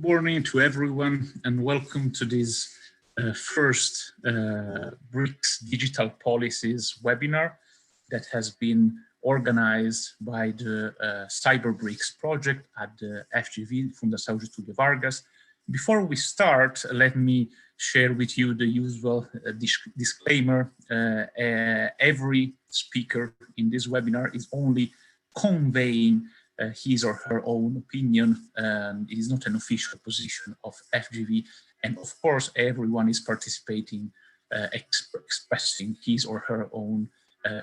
morning to everyone and welcome to this first BRICS Digital Policies webinar that has been organized by the CyberBRICS project at the FGV Fundação Getulio Vargas. Before we start, let me share with you the usual disclaimer. Every speaker in this webinar is only conveying his or her own opinion. It is not an official position of FGV, and of course everyone is participating, expressing his or her own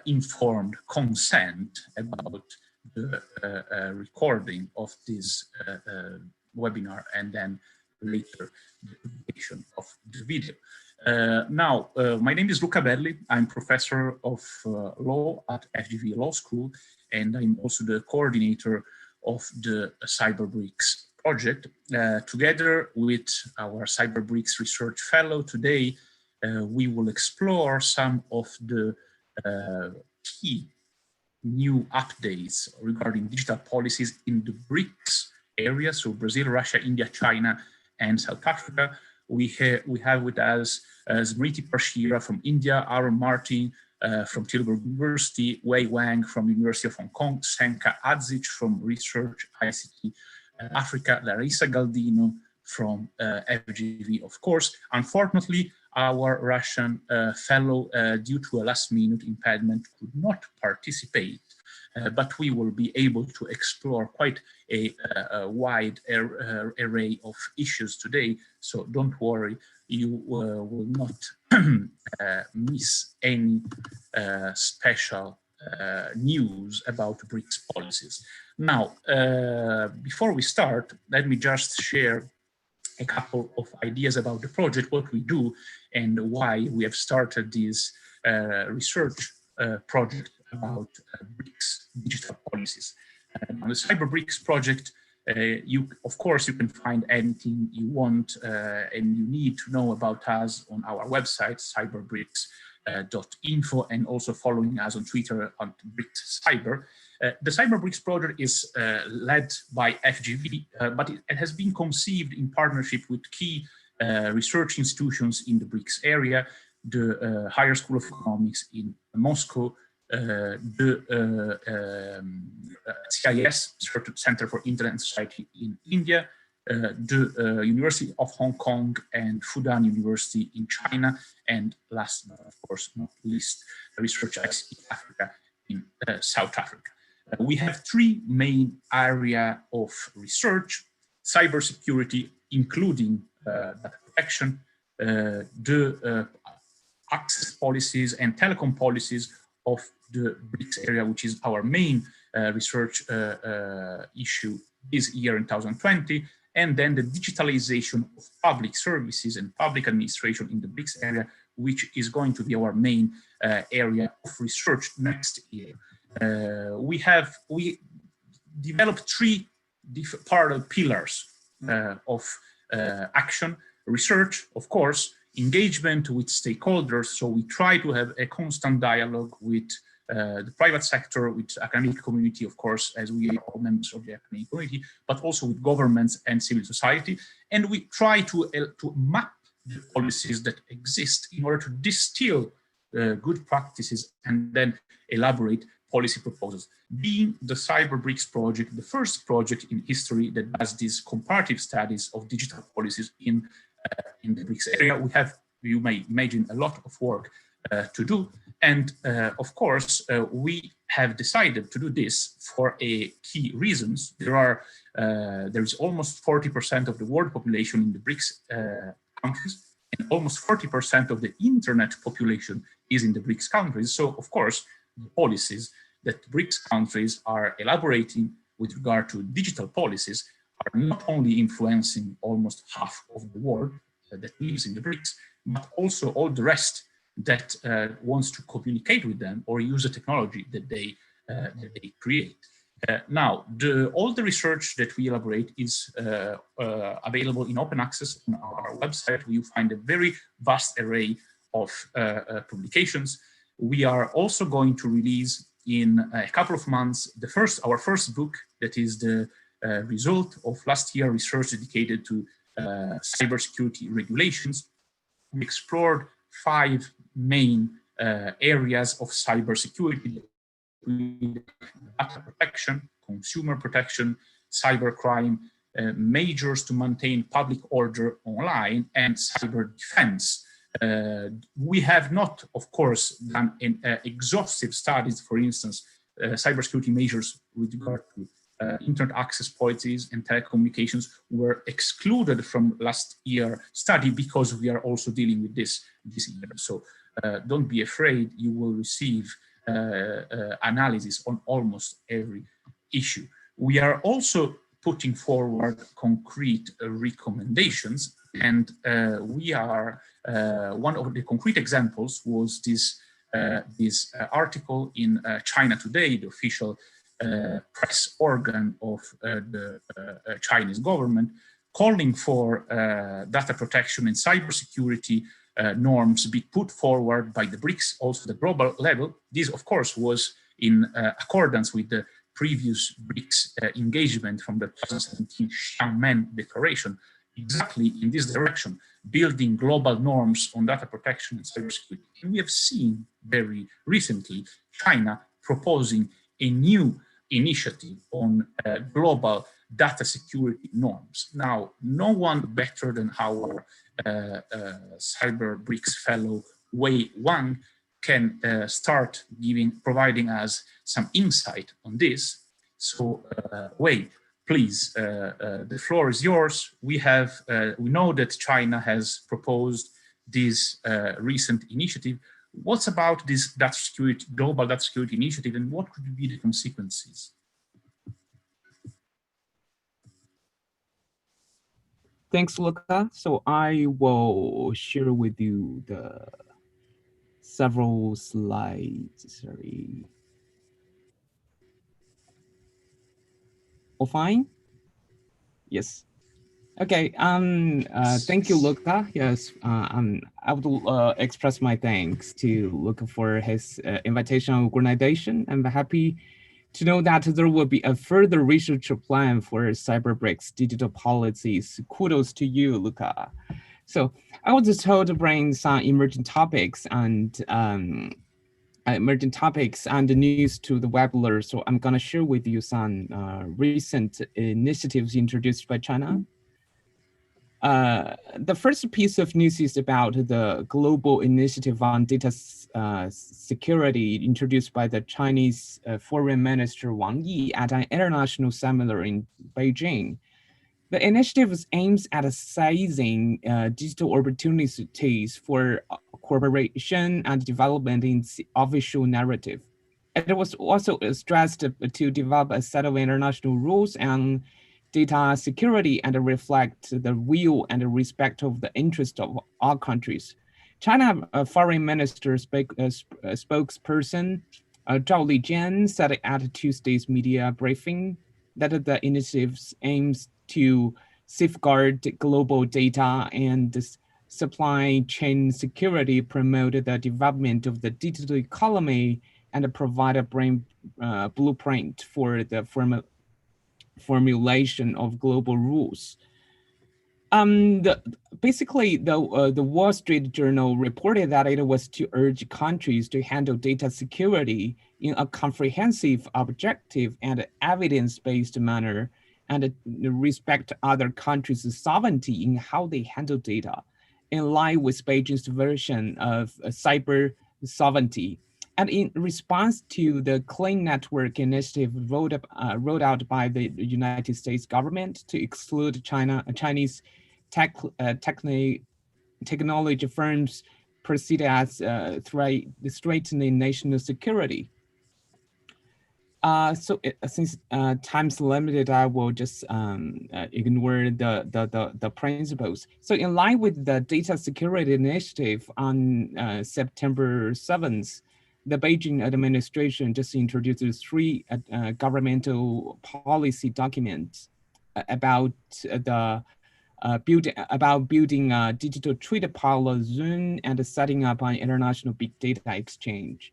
informed consent about the recording of this webinar and then later the publication of the video. My name is Luca Belli. I'm professor of law at FGV Law School, and I'm also the coordinator of the CyberBRICS project. Together with our CyberBRICS research fellow today, we will explore some of the key new updates regarding digital policies in the BRICS area, so Brazil, Russia, India, China, and South Africa. We have with us Smriti Parsheera from India, Aaron Martin from Tilburg University, Wang from University of Hong Kong, Senka Hadzic from Research ICT Africa, Larissa from FGV, of course. Unfortunately, our Russian fellow, due to a last-minute impediment, could not participate, but we will be able to explore quite a wide array of issues today, so don't worry, you will not miss any special news about BRICS policies. Now, before we start, let me just share a couple of ideas about the project, what we do, and why we have started this research project about BRICS digital policies. On the CyberBRICS project, of course, you can find anything you want and you need to know about us on our website, cyberbrics.info, and also following us on Twitter on BRICS Cyber. The CyberBRICS project is led by FGV, but it has been conceived in partnership with key research institutions in the BRICS area, the Higher School of Economics in Moscow, the CIS, Center for Internet and Society in India, the University of Hong Kong and Fudan University in China, and last but of course not least, Research ICT Africa in South Africa. We have three main areas of research: cybersecurity, including data protection, the access policies and telecom policies of the BRICS area, which is our main research issue this year in 2020, and then the digitalization of public services and public administration in the BRICS area, which is going to be our main area of research next year. We developed three parallel pillars of action: research, of course, engagement with stakeholders, so we try to have a constant dialogue with the private sector, with academic community, of course, as we are all members of the academic community, but also with governments and civil society. And we try to map the policies that exist in order to distill good practices and then elaborate policy proposals. Being the CyberBRICS project, the first project in history that does these comparative studies of digital policies in the BRICS area, we have, you may imagine, a lot of work to do. And of course, we have decided to do this for a key reasons. There is almost 40% of the world population in the BRICS countries, and almost 40% of the internet population is in the BRICS countries. So of course, the policies that BRICS countries are elaborating with regard to digital policies are not only influencing almost half of the world that lives in the BRICS, but also all the rest that wants to communicate with them or use the technology that they create. Now, all the research that we elaborate is available in open access on our website, where you find a very vast array of publications. We are also going to release in a couple of months our first book, that is the result of last year research dedicated to cybersecurity regulations. We explored 5 main areas of cybersecurity: data protection, consumer protection, cybercrime, measures to maintain public order online, and cyber defense. We have not, of course, done exhaustive studies, for instance, cybersecurity measures with regard to internet access policies and telecommunications were excluded from last year's study because we are also dealing with this year. So don't be afraid, you will receive analysis on almost every issue. We are also putting forward concrete recommendations, and we are one of the concrete examples was this article in China Today, the official press organ of the Chinese government, calling for data protection and cybersecurity norms be put forward by the BRICS, also the global level. This, of course, was in accordance with the previous BRICS engagement from the 2017 Xiamen Declaration, exactly in this direction, building global norms on data protection and cybersecurity. And we have seen very recently China proposing a new initiative on global data security norms. Now, no one better than our CyberBRICS fellow Wang can start providing us some insight on this. So, Wei, please, the floor is yours. We know that China has proposed this recent initiative. What's about this global data security initiative, and what could be the consequences? Thanks, Luca. So I will share with you the several slides. Sorry. All fine? Yes. Okay. Thank you, Luca. Yes. I would express my thanks to Luca for his invitation organization. I'm happy to know that there will be a further research plan for CyberBRICS Digital Policies. Kudos to you, Luca. So I was just told to bring some emerging topics and the news to the webinar. So I'm going to share with you some recent initiatives introduced by China. The first piece of news is about the global initiative on data security introduced by the Chinese Foreign Minister Wang at an international seminar in Beijing. The initiative aims at seizing digital opportunities for cooperation and development in the official narrative. It was also stressed to develop a set of international rules and data security and reflect the will and respect of the interest of all countries. China Foreign Minister spokesperson Zhao Lijian said at Tuesday's media briefing that the initiative aims to safeguard global data and supply chain security, promote the development of the digital economy, and provide a blueprint for the formulation of global rules. Basically, the Wall Street Journal reported that it was to urge countries to handle data security in a comprehensive, objective, and evidence-based manner, and respect other countries' sovereignty in how they handle data, in line with Beijing's version of cyber sovereignty. And in response to the Clean Network initiative rolled out by the United States government to exclude Chinese technology firms perceived as threatening national security. Since time's limited, I will just ignore the principles. So in line with the Data Security Initiative on September 7th, the Beijing administration just introduced 3 governmental policy documents about building a digital trade pilot zone and setting up an international big data exchange.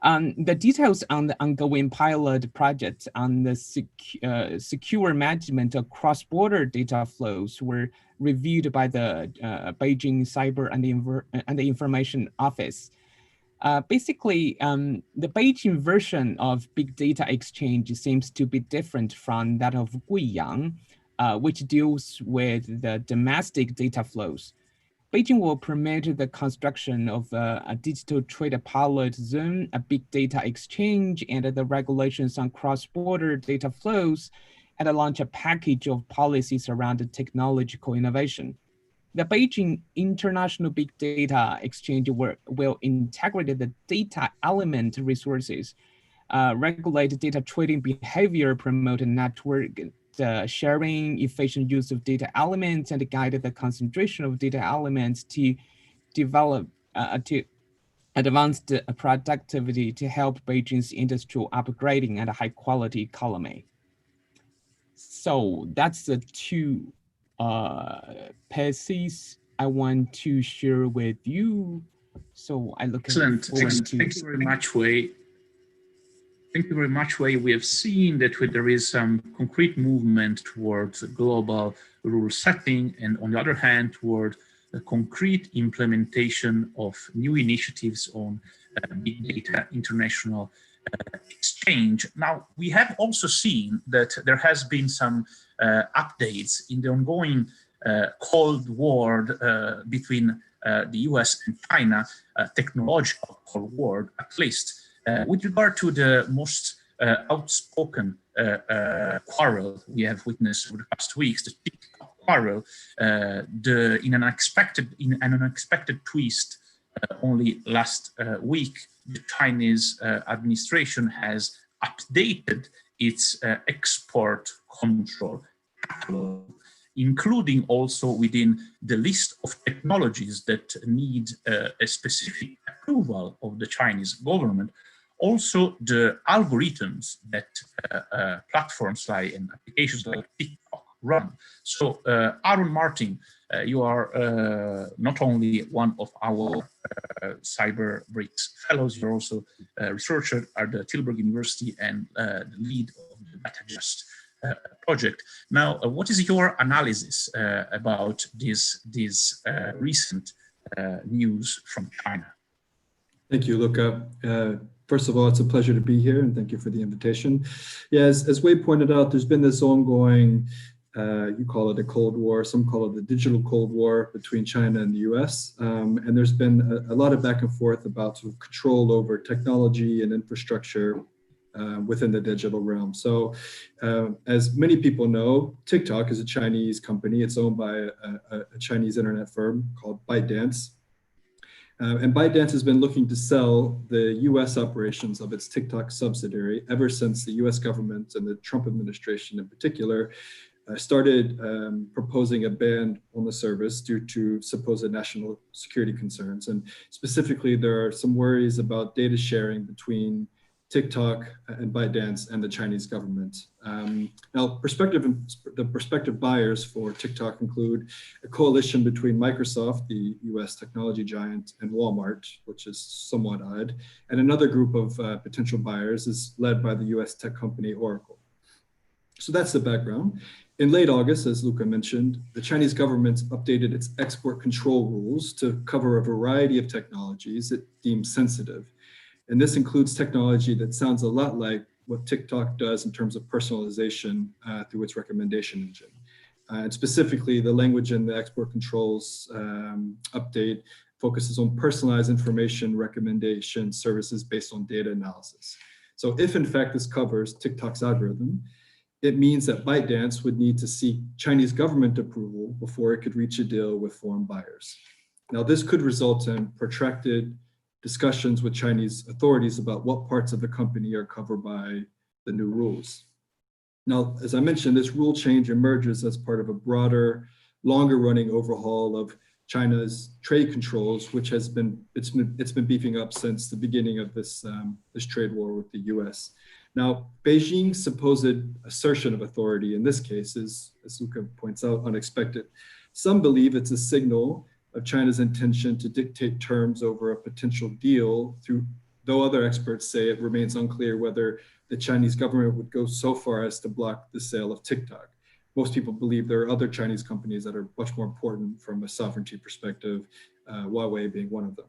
The details on the ongoing pilot project on the secure management of cross-border data flows were reviewed by the Beijing Cyber and the Information Office. Basically, the Beijing version of big data exchange seems to be different from that of Guiyang, which deals with the domestic data flows. Beijing will permit the construction of a digital trade pilot zone, a big data exchange, and the regulations on cross-border data flows, and launch a package of policies around technological innovation. The Beijing International Big Data Exchange will integrate the data element resources, regulate data trading behavior, promote network sharing, efficient use of data elements, and guide the concentration of data elements to develop to advanced productivity to help Beijing's industrial upgrading and high quality economy. So that's the two pieces I want to share with you. So I look Excellent. forward to. Thank you very much, Wei. Thank you very much, Wei. We have seen that there is some concrete movement towards a global rule setting, and on the other hand, toward a concrete implementation of new initiatives on big data international exchange. Now, we have also seen that there has been some updates in the ongoing Cold War between the US and China, technological Cold War at least. With regard to the most outspoken quarrel we have witnessed over the past weeks, the TikTok quarrel, in an unexpected twist, only last week, the Chinese administration has updated its export control catalog, including also within the list of technologies that need a specific approval of the Chinese government, also the algorithms that platforms like and applications like TikTok run. So Aaron Martin, you are not only one of our CyberBRICS fellows, you're also a researcher at the Tilburg University and the lead of the DataJust project. Now, what is your analysis about this recent news from China? Thank you, Luca. First of all, it's a pleasure to be here, and thank you for the invitation. Yeah, as Wei pointed out, there's been this ongoing, you call it a Cold War, some call it the digital Cold War between China and the US. And there's been a lot of back and forth about sort of control over technology and infrastructure within the digital realm. So as many people know, TikTok is a Chinese company. It's owned by a Chinese internet firm called ByteDance. And ByteDance has been looking to sell the US operations of its TikTok subsidiary ever since the US government and the Trump administration in particular started proposing a ban on the service due to supposed national security concerns. And specifically, there are some worries about data sharing between TikTok and ByteDance and the Chinese government. Now, the prospective buyers for TikTok include a coalition between Microsoft, the US technology giant, and Walmart, which is somewhat odd. And another group of potential buyers is led by the US tech company Oracle. So that's the background. In late August, as Luca mentioned, the Chinese government updated its export control rules to cover a variety of technologies it deems sensitive. And this includes technology that sounds a lot like what TikTok does in terms of personalization through its recommendation engine. And specifically, the language in the export controls update focuses on personalized information recommendation services based on data analysis. So if in fact this covers TikTok's algorithm, it means that ByteDance would need to seek Chinese government approval before it could reach a deal with foreign buyers. Now, this could result in protracted discussions with Chinese authorities about what parts of the company are covered by the new rules. Now, as I mentioned, this rule change emerges as part of a broader, longer running overhaul of China's trade controls, which has been, it's been beefing up since the beginning of this trade war with the US. Now, Beijing's supposed assertion of authority in this case is, as Luca points out, unexpected. Some believe it's a signal of China's intention to dictate terms over a potential deal through though other experts say it remains unclear whether the Chinese government would go so far as to block the sale of TikTok. Most people believe there are other Chinese companies that are much more important from a sovereignty perspective, Huawei being one of them.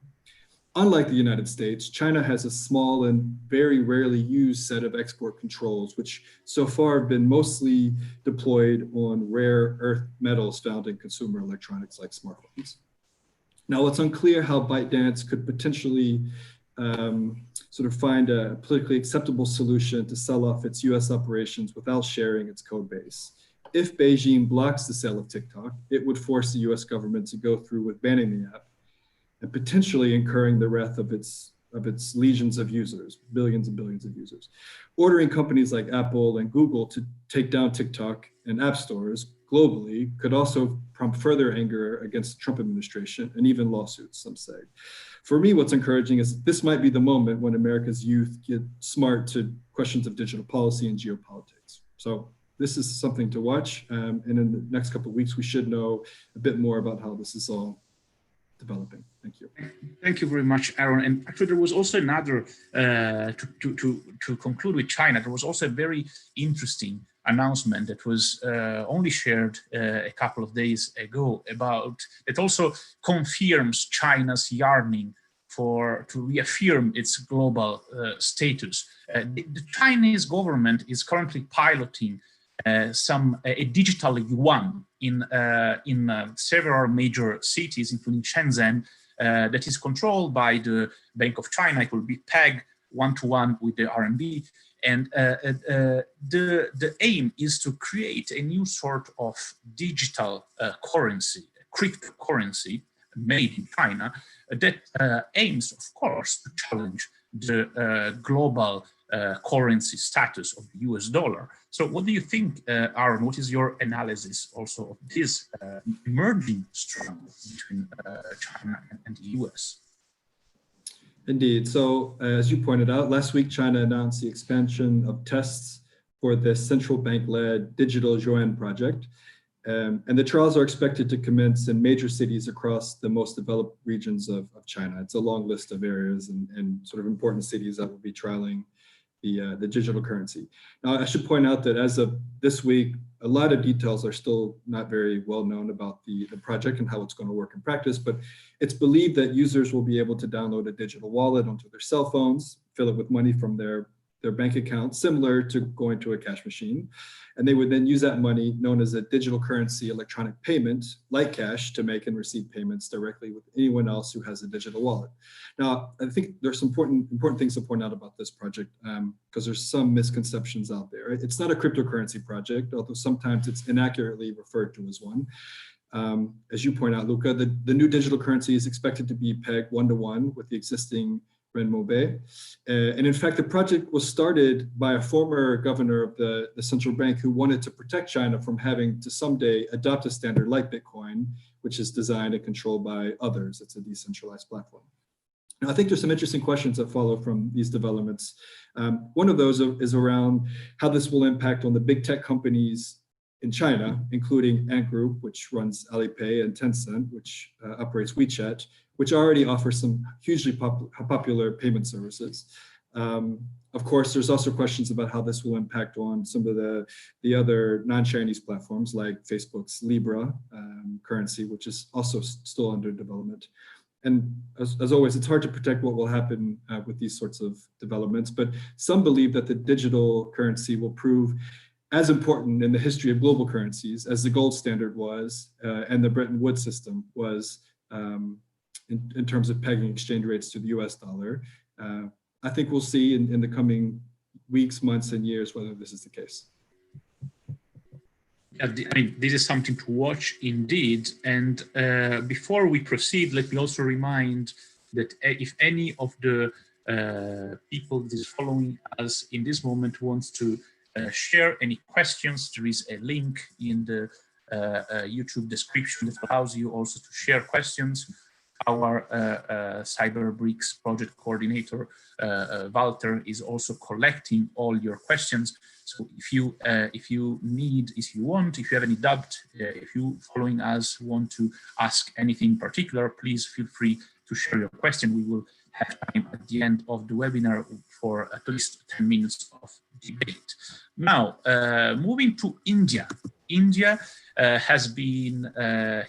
Unlike the United States, China has a small and very rarely used set of export controls, which so far have been mostly deployed on rare earth metals found in consumer electronics like smartphones. Now, it's unclear how ByteDance could potentially sort of find a politically acceptable solution to sell off its US operations without sharing its code base. If Beijing blocks the sale of TikTok, it would force the US government to go through with banning the app and potentially incurring the wrath of its legions of users, billions and billions of users. Ordering companies like Apple and Google to take down TikTok and app stores globally could also prompt further anger against the Trump administration and even lawsuits, some say. For me, what's encouraging is this might be the moment when America's youth get smart to questions of digital policy and geopolitics. So this is something to watch. And in the next couple of weeks, we should know a bit more about how this is all developing. Thank you. Thank you very much, Aaron. And actually, there was also another, to conclude with China, there was also a very interesting announcement that was only shared a couple of days ago about, it also confirms China's yearning to reaffirm its global status. The Chinese government is currently piloting a digital yuan in several major cities, including Shenzhen, that is controlled by the Bank of China. It will be pegged one-to-one with the RMB. And the aim is to create a new sort of digital currency, cryptocurrency made in China that aims, of course, to challenge the global currency status of the US dollar. So what do you think, Aaron? What is your analysis also of this emerging struggle between China and the US? Indeed. So as you pointed out, last week, China announced the expansion of tests for the central bank-led digital yuan project. And the trials are expected to commence in major cities across the most developed regions of China. It's a long list of areas and sort of important cities that will be trialing the digital currency. Now, I should point out that as of this week, a lot of details are still not very well known about the project and how it's going to work in practice, but it's believed that users will be able to download a digital wallet onto their cell phones, fill it with money from their bank account, similar to going to a cash machine. And they would then use that money, known as a digital currency electronic payment, like cash, to make and receive payments directly with anyone else who has a digital wallet. Now, I think there's some important things to point out about this project, because there's some misconceptions out there. It's not a cryptocurrency project, although sometimes it's inaccurately referred to as one. As you point out, Luca, the new digital currency is expected to be pegged one-to-one with the existing renminbi. And in fact, the project was started by a former governor of the central bank who wanted to protect China from having to someday adopt a standard like Bitcoin, which is designed and controlled by others. It's a decentralized platform. Now, I think there's some interesting questions that follow from these developments. One of those is around how this will impact on the big tech companies in China, including Ant Group, which runs Alipay, and Tencent, which operates WeChat, which already offers some hugely popular payment services. Of course, there's also questions about how this will impact on some of the other non-Chinese platforms like Facebook's Libra currency, which is also still under development. And as always, it's hard to predict what will happen with these sorts of developments, but some believe that the digital currency will prove as important in the history of global currencies as the gold standard was and the Bretton Woods system was in terms of pegging exchange rates to the US dollar. I think we'll see in the coming weeks, months, and years whether this is the case. I mean, this is something to watch indeed. And before we proceed, let me also remind that if any of the people that is following us in this moment wants to share any questions, there is a link in the YouTube description that allows you also to share questions. Our CyberBRICS project coordinator, Walter, is also collecting all your questions. So if you have any doubt, if you following us want to ask anything in particular, please feel free to share your question. We will have time at the end of the webinar for at least 10 minutes of debate. Now, moving to India. India has been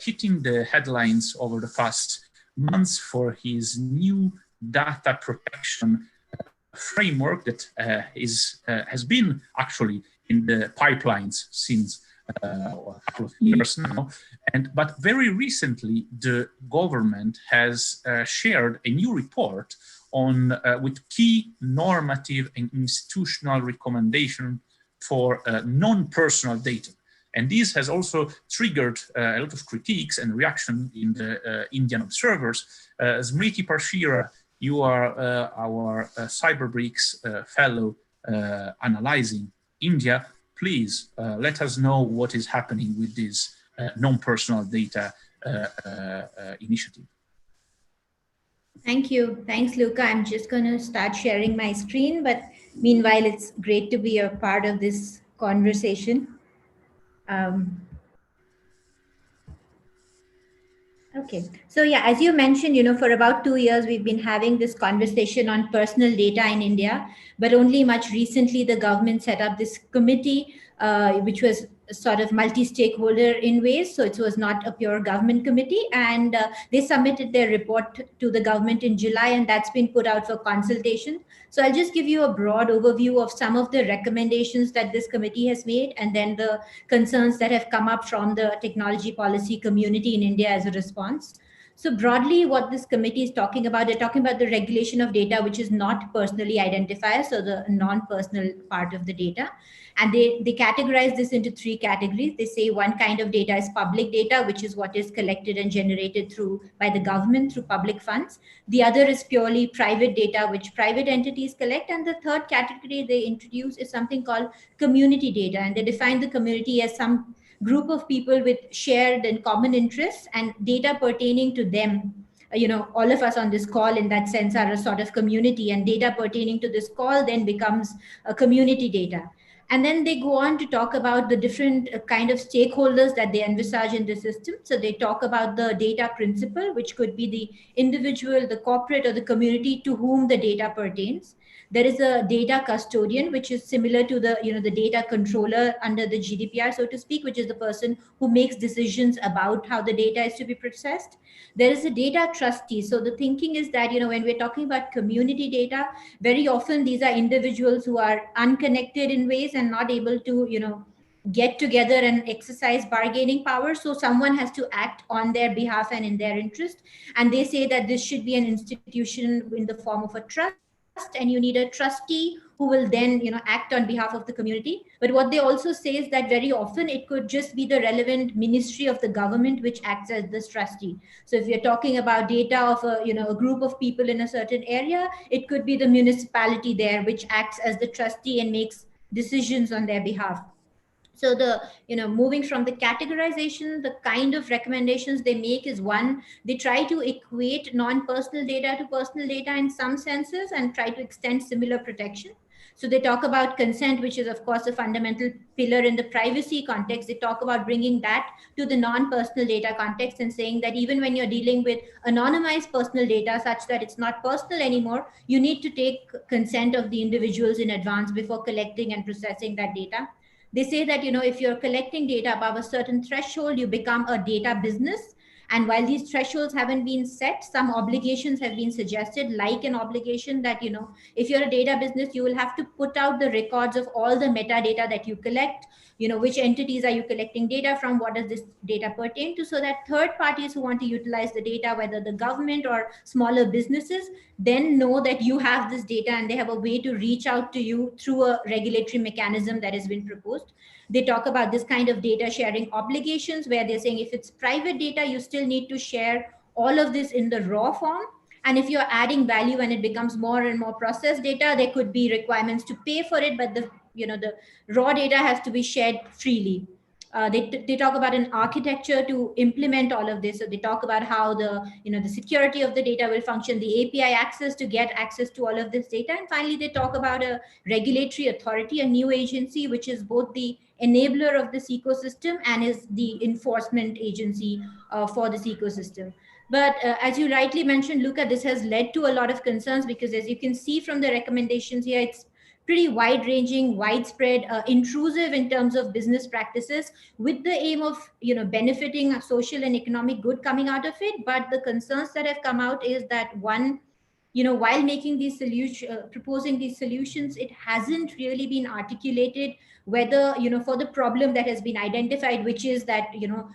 hitting the headlines over the past months for his new data protection framework that has been actually in the pipelines since a couple of years now. But very recently, the government has shared a new report on with key normative and institutional recommendation for non-personal data. And this has also triggered a lot of critiques and reaction in the Indian observers. Smriti, Parsheera, you are our CyberBRICS fellow analyzing India. Please let us know what is happening with this non-personal data initiative. Thank you. Thanks, Luca. I'm just going to start sharing my screen, but meanwhile, it's great to be a part of this conversation. Okay, so yeah, as you mentioned, for about 2 years, we've been having this conversation on personal data in India, but only much recently, the government set up this committee, which was sort of multi-stakeholder in ways. So it was not a pure government committee, and they submitted their report to the government in July, and that's been put out for consultation. So I'll just give you a broad overview of some of the recommendations that this committee has made, and then the concerns that have come up from the technology policy community in India as a response. So broadly, what this committee is talking about, they're talking about the regulation of data, which is not personally identifier, so the non-personal part of the data. And they categorize this into 3 categories. They say one kind of data is public data, which is what is collected and generated by the government through public funds. The other is purely private data, which private entities collect. And the third category they introduce is something called community data. And they define the community as some group of people with shared and common interests, and data pertaining to them. All of us on this call in that sense are a sort of community, and data pertaining to this call then becomes a community data. And then they go on to talk about the different kind of stakeholders that they envisage in the system. So they talk about the data principal, which could be the individual, the corporate, or the community to whom the data pertains. There is a data custodian, which is similar to the, the data controller under the GDPR, so to speak, which is the person who makes decisions about how the data is to be processed. There is a data trustee. So the thinking is that, when we're talking about community data, very often these are individuals who are unconnected in ways and not able to, get together and exercise bargaining power. So someone has to act on their behalf and in their interest. And they say that this should be an institution in the form of a trust, and you need a trustee who will then act on behalf of the community. But what they also say is that very often it could just be the relevant ministry of the government which acts as this trustee. So if you're talking about data of a group of people in a certain area, it could be the municipality there which acts as the trustee and makes decisions on their behalf. So the, moving from the categorization, the kind of recommendations they make is one, they try to equate non-personal data to personal data in some senses and try to extend similar protection. So they talk about consent, which is of course a fundamental pillar in the privacy context. They talk about bringing that to the non-personal data context and saying that even when you're dealing with anonymized personal data such that it's not personal anymore, you need to take consent of the individuals in advance before collecting and processing that data. They say that, if you're collecting data above a certain threshold, you become a data business. And while these thresholds haven't been set, some obligations have been suggested, like an obligation that, if you're a data business, you will have to put out the records of all the metadata that you collect, which entities are you collecting data from, what does this data pertain to, so that third parties who want to utilize the data, whether the government or smaller businesses, then know that you have this data and they have a way to reach out to you through a regulatory mechanism that has been proposed. They talk about this kind of data sharing obligations where they're saying if it's private data, you still need to share all of this in the raw form. And if you're adding value and it becomes more and more processed data, there could be requirements to pay for it, but the raw data has to be shared freely. They talk about an architecture to implement all of this. So they talk about how the security of the data will function, the API access to get access to all of this data. And finally, they talk about a regulatory authority, a new agency, which is both the enabler of this ecosystem and is the enforcement agency for this ecosystem. But as you rightly mentioned, Luca, this has led to a lot of concerns because, as you can see from the recommendations here, it's pretty wide-ranging, widespread, intrusive in terms of business practices, with the aim of benefiting a social and economic good coming out of it. But the concerns that have come out is that, one, while making these proposing these solutions, it hasn't really been articulated whether, for the problem that has been identified, which is that,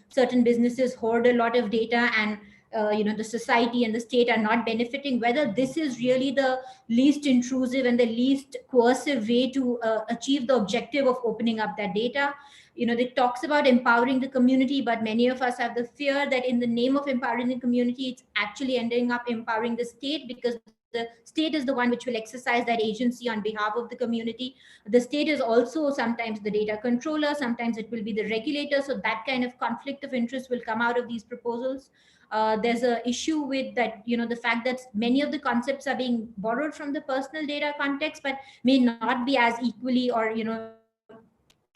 certain businesses hoard a lot of data and, the society and the state are not benefiting, whether this is really the least intrusive and the least coercive way to achieve the objective of opening up that data. It talks about empowering the community, but many of us have the fear that in the name of empowering the community, it's actually ending up empowering the state, because the state is the one which will exercise that agency on behalf of the community. The state is also sometimes the data controller, sometimes it will be the regulator. So that kind of conflict of interest will come out of these proposals. There's an issue with that, the fact that many of the concepts are being borrowed from the personal data context, but may not be as equally or,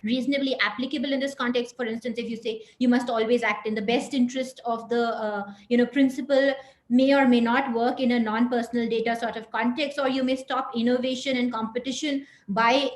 reasonably applicable in this context. For instance, if you say you must always act in the best interest of the principal, may or may not work in a non-personal data sort of context, or you may stop innovation and competition by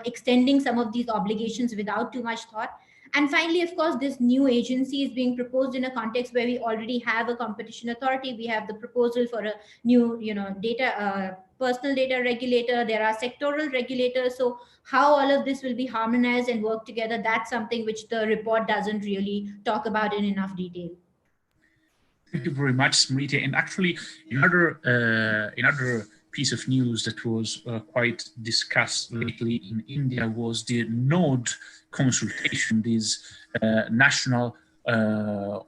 extending some of these obligations without too much thought. And finally, of course, this new agency is being proposed in a context where we already have a competition authority. We have the proposal for a new data personal data regulator. There are sectoral regulators. So how all of this will be harmonized and work together, that's something which the report doesn't really talk about in enough detail. Thank you very much, Smriti. And actually, another piece of news that was quite discussed lately in India was the Node consultation, this national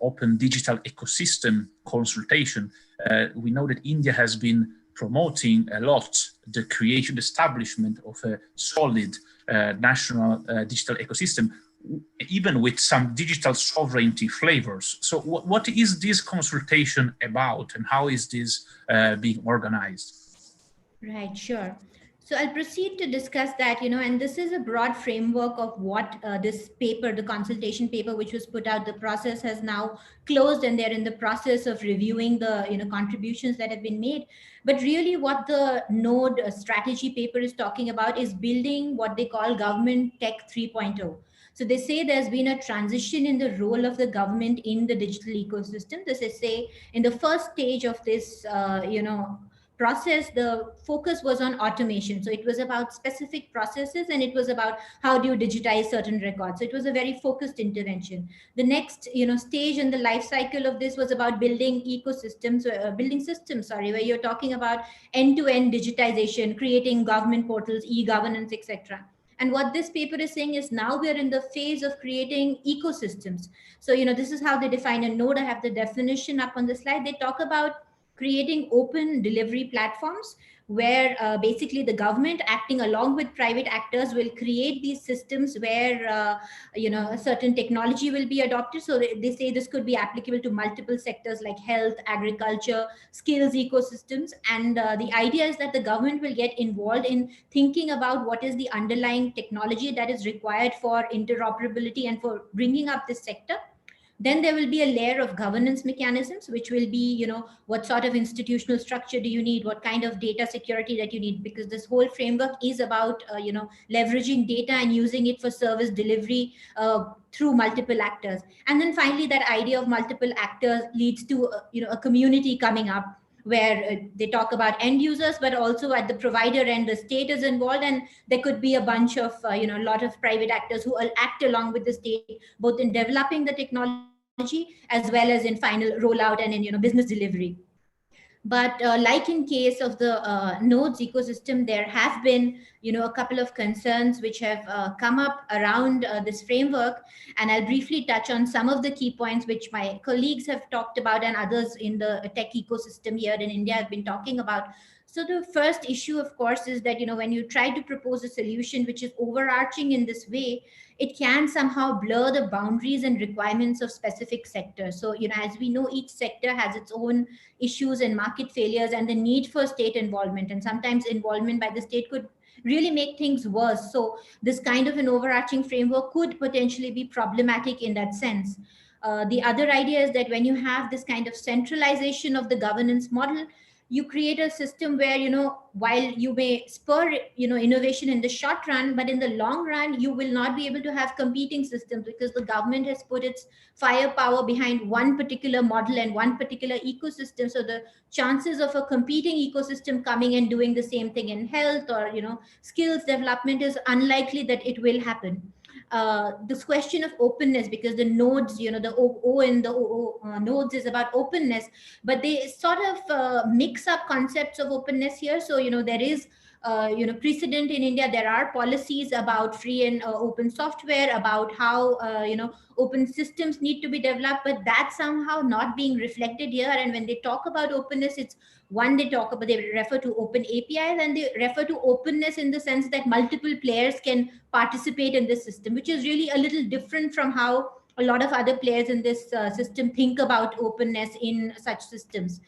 open digital ecosystem consultation. We know that India has been promoting a lot the creation, establishment of a solid national digital ecosystem, even with some digital sovereignty flavors. So what is this consultation about, and how is this being organized? Right, sure. So I'll proceed to discuss that, and this is a broad framework of what this paper, the consultation paper, which was put out, the process has now closed, and they're in the process of reviewing the contributions that have been made. But really what the Node strategy paper is talking about is building what they call government tech 3.0. So they say there's been a transition in the role of the government in the digital ecosystem. This is, say, in the first stage of this, process, the focus was on automation. So it was about specific processes, and it was about how do you digitize certain records. So it was a very focused intervention. The next, stage in the life cycle of this was about building ecosystems, where you're talking about end-to-end digitization, creating government portals, e-governance, etc. And what this paper is saying is now we're in the phase of creating ecosystems. So, this is how they define a node. I have the definition up on the slide. They talk about creating open delivery platforms where basically the government, acting along with private actors, will create these systems where a certain technology will be adopted. So they say this could be applicable to multiple sectors like health, agriculture, skills ecosystems. And the idea is that the government will get involved in thinking about what is the underlying technology that is required for interoperability and for bringing up this sector. Then there will be a layer of governance mechanisms, which will be, what sort of institutional structure do you need? What kind of data security that you need? Because this whole framework is about, leveraging data and using it for service delivery through multiple actors. And then finally, that idea of multiple actors leads to, a community coming up where they talk about end users, but also at the provider end, the state is involved, and there could be a bunch of, a lot of private actors who will act along with the state, both in developing the technology as well as in final rollout and in, business delivery. But like in case of the nodes ecosystem, there have been, a couple of concerns which have come up around this framework. And I'll briefly touch on some of the key points which my colleagues have talked about and others in the tech ecosystem here in India have been talking about. So the first issue, of course, is that, when you try to propose a solution which is overarching in this way, it can somehow blur the boundaries and requirements of specific sectors. So, as we know, each sector has its own issues and market failures and the need for state involvement. And sometimes involvement by the state could really make things worse. So this kind of an overarching framework could potentially be problematic in that sense. The other idea is that when you have this kind of centralization of the governance model, you create a system where, while you may spur, innovation in the short run, but in the long run, you will not be able to have competing systems because the government has put its firepower behind one particular model and one particular ecosystem. So the chances of a competing ecosystem coming and doing the same thing in health or, skills development is unlikely that it will happen. This question of openness, because the nodes, the O in the nodes is about openness, but they sort of mix up concepts of openness here. So, there is, precedent in India. There are policies about free and open software, about how, open systems need to be developed, but that's somehow not being reflected here. And when they talk about openness, it's one, they refer to open APIs, and they refer to openness in the sense that multiple players can participate in this system, which is really a little different from how a lot of other players in this system think about openness in such systems.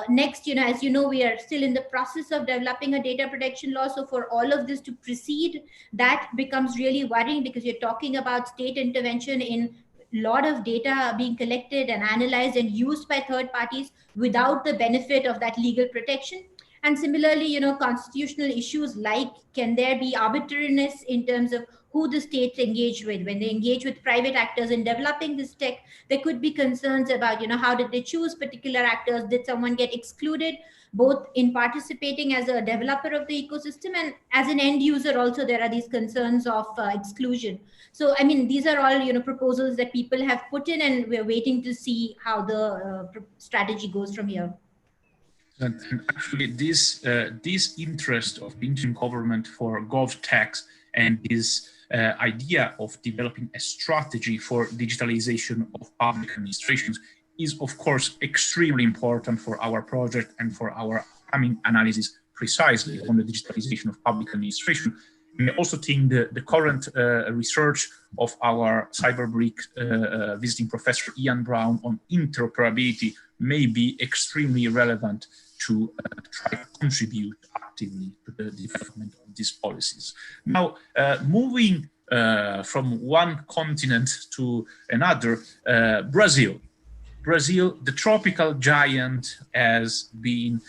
Next, as you know, we are still in the process of developing a data protection law. So for all of this to proceed, that becomes really worrying, because you're talking about state intervention in a lot of data being collected and analyzed and used by third parties without the benefit of that legal protection. And similarly, constitutional issues like, can there be arbitrariness in terms of who the states engage with? When they engage with private actors in developing this tech, there could be concerns about, how did they choose particular actors? Did someone get excluded, both in participating as a developer of the ecosystem and as an end user also? There are these concerns of exclusion. So, I mean, these are all, proposals that people have put in, and we're waiting to see how the strategy goes from here. And actually, this interest of the Indian government for GovTech and this idea of developing a strategy for digitalization of public administrations is, of course, extremely important for our project and for our upcoming analysis precisely on the digitalization of public administration. And I also think the current research of our CyberBRICS visiting professor Ian Brown on interoperability may be extremely relevant to try to contribute actively to the development of these policies. Now, moving from one continent to another, Brazil. Brazil, the tropical giant, has been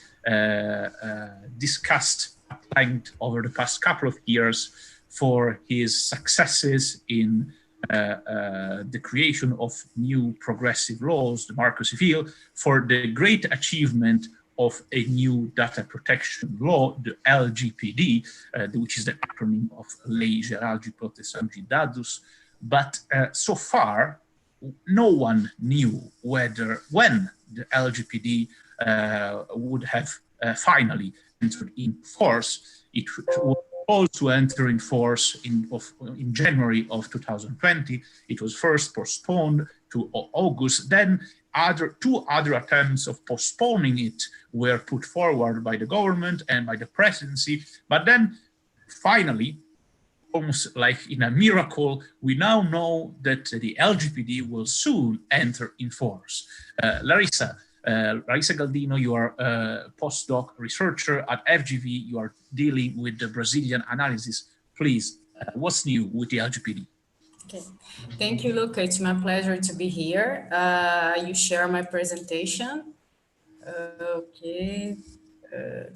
discussed at length over the past couple of years for his successes in the creation of new progressive laws, the Marco Civil, for the great achievement of a new data protection law, the LGPD, which is the acronym of Lei Geral de Proteção de Dados. But so far, no one knew when the LGPD would have finally entered in force. It was supposed to enter in force in January of 2020. It was first postponed to August. Then two other attempts of postponing it were put forward by the government and by the presidency. But then finally, almost like in a miracle, we now know that the LGPD will soon enter in force. Larissa Galdino, you are a postdoc researcher at FGV. You are dealing with the Brazilian analysis. Please, what's new with the LGPD? Okay, thank you, Luca. It's my pleasure to be here. You share my presentation. Okay,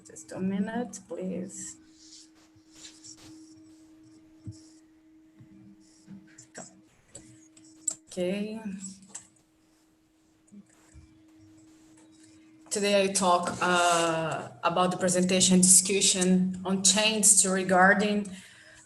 just a minute, please. Okay. Today I talk about the presentation discussion on changes regarding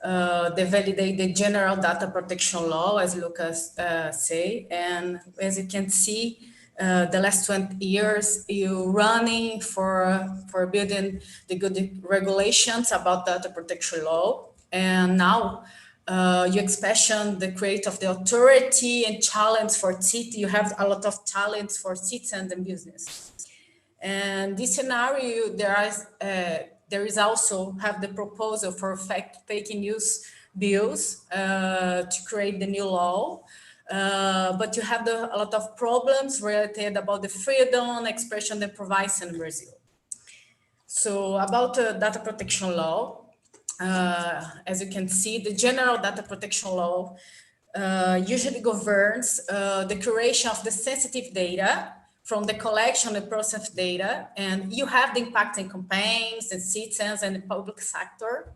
the validate the general data protection law, as Lucas say. And as you can see, the last 20 years, you running for building the good regulations about data protection law. And now you expansion the create of the authority and challenge for city. You have a lot of talents for citizens and business. And this scenario, there is also have the proposal for fake news bills to create the new law. But you have a lot of problems related about the freedom, expression, and privacy in Brazil. So about the data protection law, as you can see, the general data protection law usually governs the curation of the sensitive data from the collection and process of data, and you have the impact in campaigns and citizens and the public sector.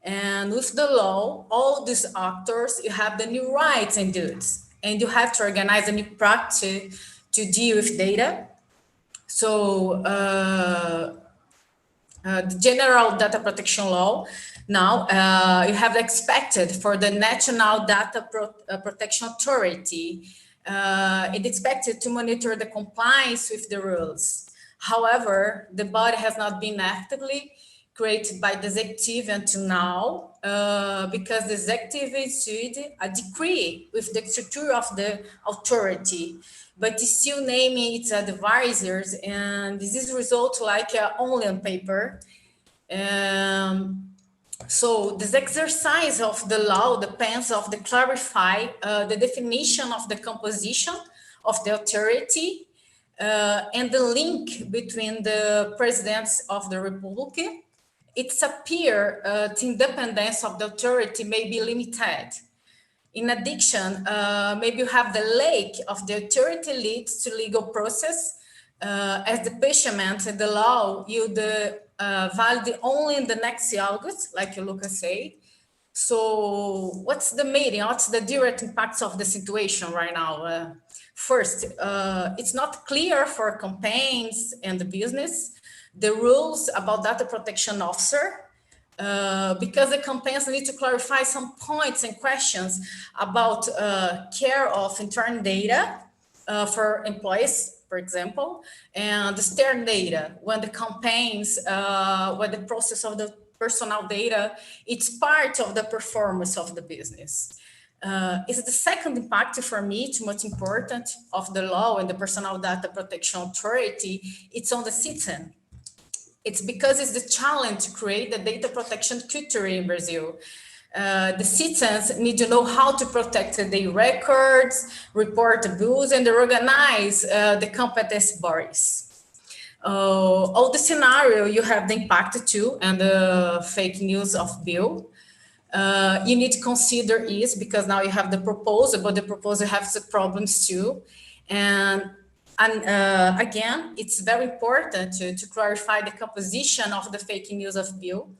And with the law, all these actors, you have the new rights and duties, and you have to organize a new practice to deal with data. So the General Data Protection Law, now you have expected for the National Data Protection Authority, it's expected to monitor the compliance with the rules. However, the body has not been actively created by the executive until now, because the executive issued a decree with the structure of the authority, but is still naming its advisors, and this is result like only on paper. So this exercise of the law depends on the clarify the definition of the composition of the authority and the link between the presidents of the Republic. It's appear the independence of the authority may be limited. In addition, maybe you have the lake of the authority leads to legal process as the payment and the law you valid only in the next August, like Luca said. So what's the meaning? What's the direct impacts of the situation right now? First, it's not clear for campaigns and the business, the rules about data protection officer, because the campaigns need to clarify some points and questions about care of internal data for employees, for example, and the external data when the campaigns, when the process of the personal data, it's part of the performance of the business. Is the second impact for me, too much important of the law and the Personal Data Protection Authority, it's on the citizen. It's because it's the challenge to create the data protection culture in Brazil. The citizens need to know how to protect their records, report abuse, and organize the competence bodies. All the scenario, you have the impact too, and the fake news of bill. You need to consider is because now you have the proposal, but the proposal has the problems too. And again, it's very important to clarify the composition of the fake news of bill.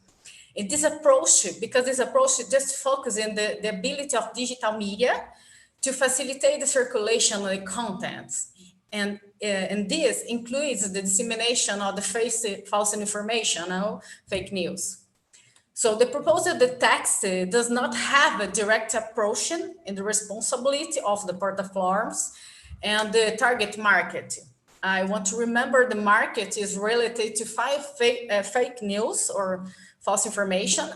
In this approach, because this approach just focuses on the ability of digital media to facilitate the circulation of the contents. And this includes the dissemination of the false information, fake news. So the proposal, the text does not have a direct approach in the responsibility of the platforms and the target market. I want to remember the market is related to fake news or false information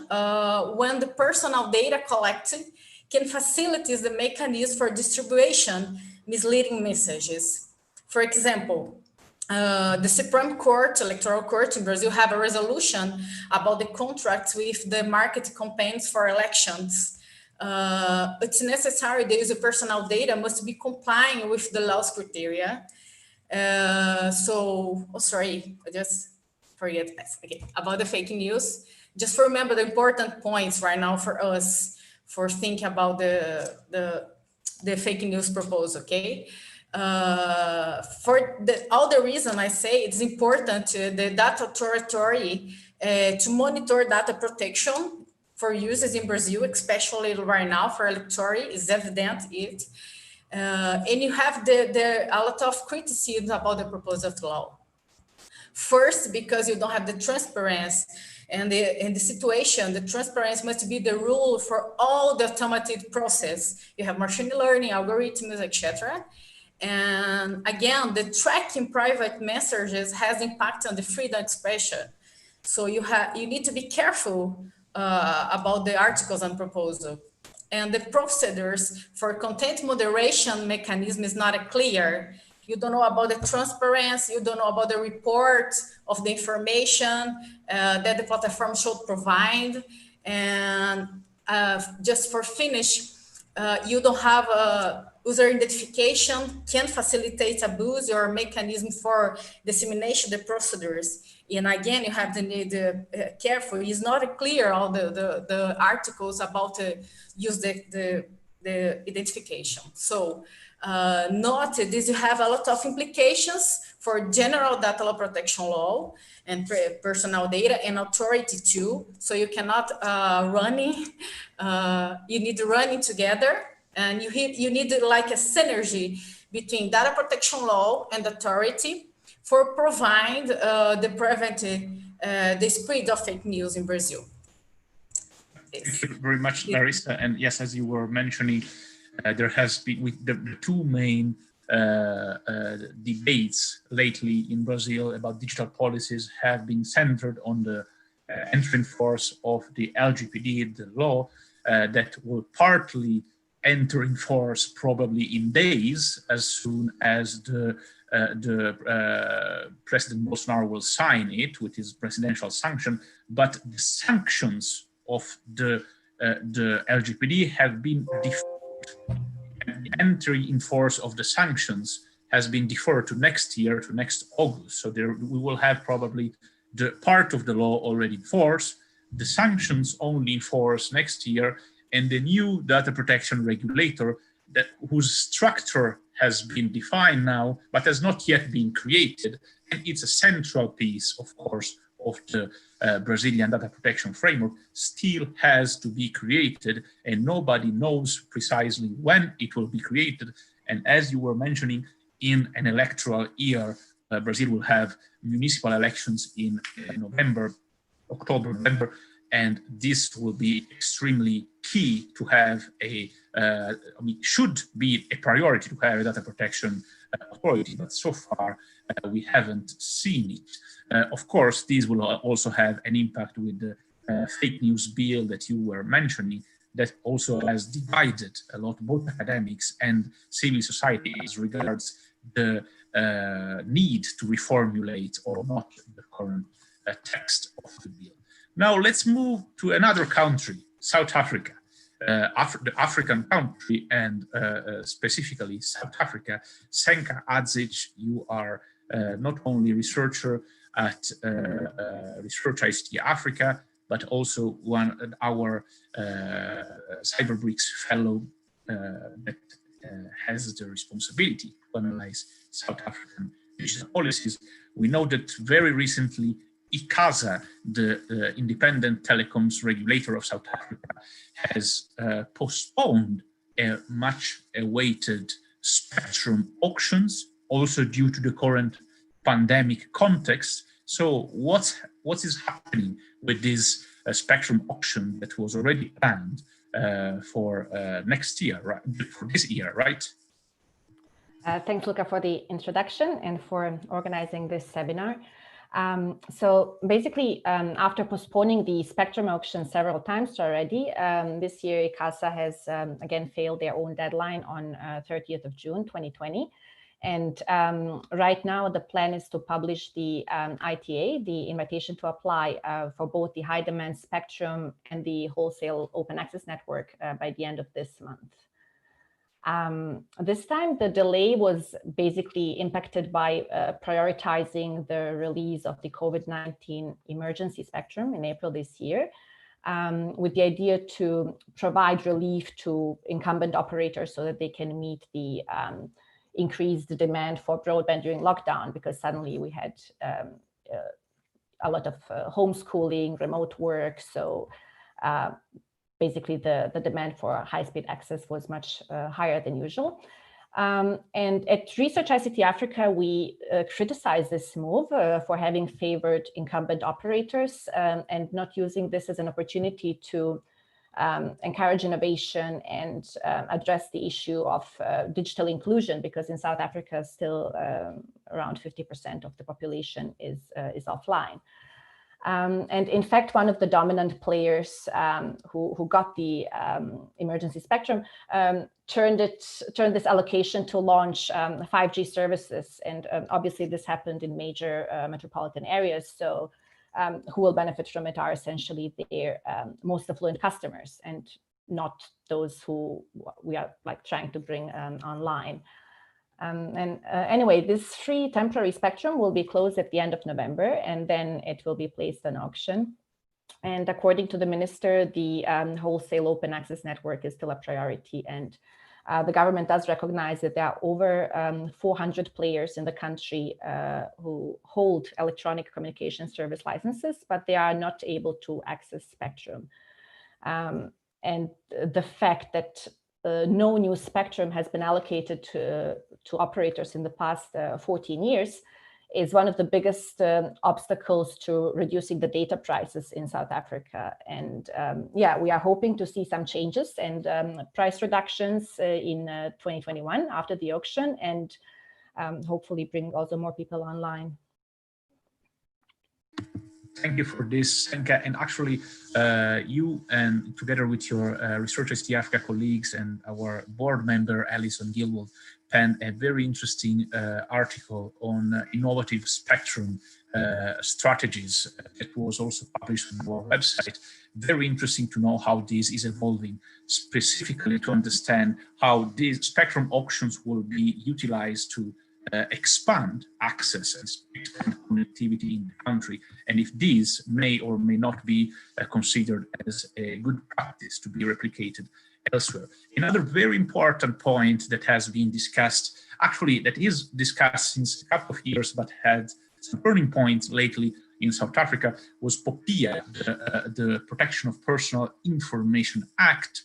when the personal data collected can facilitate the mechanism for distribution misleading messages. For example, the Supreme Court, Electoral Court in Brazil have a resolution about the contracts with the market campaigns for elections. It's necessary the user personal data must be complying with the law's criteria. Sorry, I just forget. Okay, about the fake news. Just remember the important points right now for us for thinking about the fake news proposal. Okay. For all the reason I say it's important to the data authority to monitor data protection for users in Brazil, especially right now for electoral is evident it. And you have a lot of criticism about the proposed law. First, because you don't have the transparency and in the situation, the transparency must be the rule for all the automated process. You have machine learning, algorithms, etc. And again, the tracking private messages has impact on the freedom of expression. So you need to be careful about the articles and proposal. And the procedures for content moderation mechanism is not clear. You don't know about the transparency, you don't know about the report of the information that the platform should provide. And just for finish, you don't have a user identification can facilitate abuse or mechanism for dissemination of the procedures. And again, you have to need careful. It's not clear all the articles about use the the identification. So note this, you have a lot of implications for general data law protection law and personal data and authority too. So you cannot you need running together, and you need like a synergy between data protection law and authority for provide the the spread of fake news in Brazil. Thank you very much, Larissa. And yes, as you were mentioning, there has been the two main debates lately in Brazil about digital policies have been centered on the entry in force of the LGPD, the law that will partly enter in force probably in days as soon as the President Bolsonaro will sign it with his presidential sanction, but the sanctions of the LGPD have been deferred. And the entry in force of the sanctions has been deferred to next year, to next August. So there we will have probably the part of the law already in force, the sanctions only in force next year, and the new data protection regulator whose structure has been defined now, but has not yet been created. And it's a central piece, of course, of the Brazilian data protection framework, still has to be created, and nobody knows precisely when it will be created. And as you were mentioning, in an electoral year, Brazil will have municipal elections in October, November, and this will be extremely key to have should be a priority to have a data protection authority, but so far we haven't seen it. Of course, these will also have an impact with the fake news bill that you were mentioning, that also has divided a lot, both academics and civil society, as regards the need to reformulate or not the current text of the bill. Now let's move to another country, South Africa, the African country, and specifically South Africa. Senka, Hadzic, you are not only researcher at Research ICT Africa, but also our CyberBRICS fellow that has the responsibility to analyze South African digital policies. We know that very recently ICASA, the independent telecoms regulator of South Africa, has postponed a much awaited spectrum auctions, also due to the current pandemic context. So what is happening with this spectrum auction that was already planned for next year, right? For this year, right? Thanks, Luca, for the introduction and for organizing this seminar. So basically, after postponing the spectrum auction several times already, this year ICASA has again failed their own deadline on 30th of June 2020. And right now the plan is to publish the ITA, the invitation to apply for both the high demand spectrum and the wholesale open access network by the end of this month. This time, the delay was basically impacted by prioritizing the release of the COVID-19 emergency spectrum in April this year, with the idea to provide relief to incumbent operators so that they can meet the increased demand for broadband during lockdown, because suddenly we had a lot of homeschooling, remote work. So basically, the demand for high-speed access was much higher than usual. And at Research ICT Africa, we criticized this move for having favored incumbent operators and not using this as an opportunity to encourage innovation and address the issue of digital inclusion, because in South Africa, still around 50% of the population is offline. And in fact, one of the dominant players who got the emergency spectrum turned this allocation to launch 5G services. And obviously this happened in major metropolitan areas. So who will benefit from it are essentially their most affluent customers, and not those who we are like trying to bring online. Anyway, this free temporary spectrum will be closed at the end of November, and then it will be placed on auction. And according to the minister, the wholesale open access network is still a priority. And the government does recognize that there are over 400 players in the country who hold electronic communication service licenses, but they are not able to access spectrum. And the fact that no new spectrum has been allocated to operators in the past 14 years is one of the biggest obstacles to reducing the data prices in South Africa. And yeah, we are hoping to see some changes and price reductions in 2021 after the auction, and hopefully bring also more people online. Thank you for this, Senka. And actually, you and together with your Research ICT Africa colleagues and our board member, Alison Gilwold, penned a very interesting article on innovative spectrum strategies that was also published on our website. Very interesting to know how this is evolving, specifically to understand how these spectrum auctions will be utilized to expand access and expand connectivity in the country, and if these may or may not be considered as a good practice to be replicated elsewhere. Another very important point that has been discussed, actually that is discussed since a couple of years, but had some turning points lately in South Africa, was POPIA, the Protection of Personal Information Act,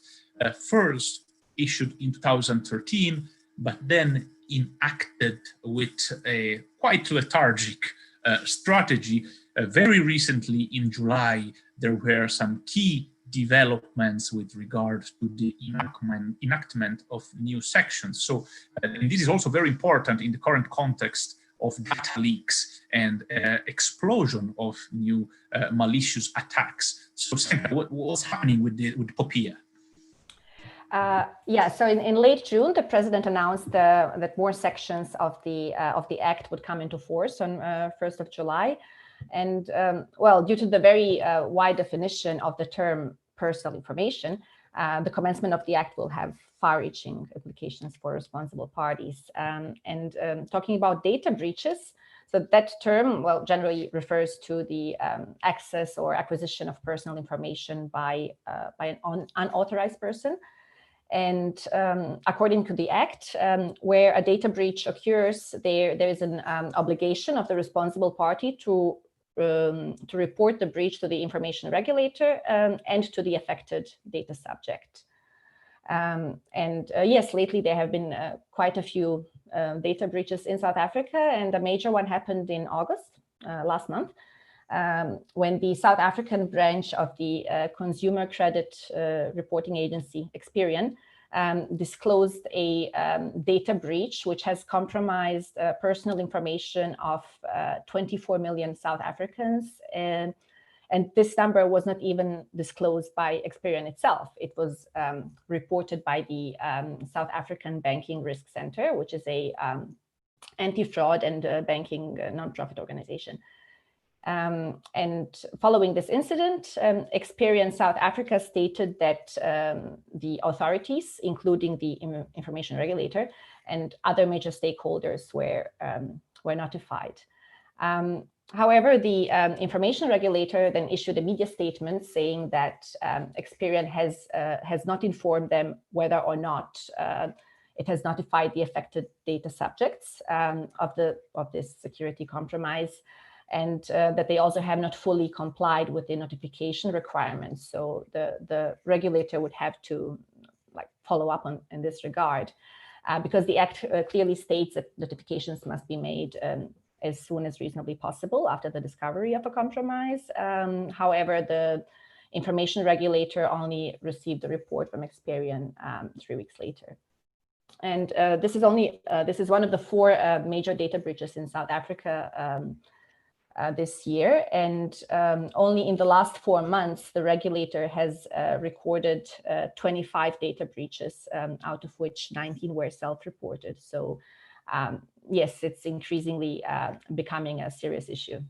first issued in 2013, but then enacted with a quite lethargic strategy. Very recently in July, there were some key developments with regard to the enactment of new sections. So and this is also very important in the current context of data leaks and explosion of new malicious attacks. So what's happening with POPIA? Yeah, so in late June, the president announced that more sections of the act would come into force on 1st of July. And well, due to the very wide definition of the term personal information, the commencement of the act will have far-reaching implications for responsible parties. And talking about data breaches, so that term, well, generally refers to the access or acquisition of personal information by an unauthorized person. And according to the Act, where a data breach occurs, there is an obligation of the responsible party to report the breach to the information regulator and to the affected data subject. And yes, lately there have been quite a few data breaches in South Africa, and a major one happened in August last month, when the South African branch of the Consumer Credit Reporting Agency, Experian, disclosed a data breach which has compromised personal information of 24 million South Africans. And this number was not even disclosed by Experian itself. It was reported by the South African Banking Risk Center, which is a anti-fraud and banking nonprofit organization. And following this incident, Experian South Africa stated that the authorities, including the information regulator and other major stakeholders, were notified. However, the information regulator then issued a media statement saying that Experian has not informed them whether or not it has notified the affected data subjects of this security compromise, and that they also have not fully complied with the notification requirements. So the regulator would have to follow up in this regard, because the Act clearly states that notifications must be made as soon as reasonably possible after the discovery of a compromise. However, the information regulator only received the report from Experian 3 weeks later. And this is one of the 4 major data breaches in South Africa this year, and only in the last 4 months, the regulator has recorded 25 data breaches, out of which 19 were self-reported. So yes, it's increasingly becoming a serious issue.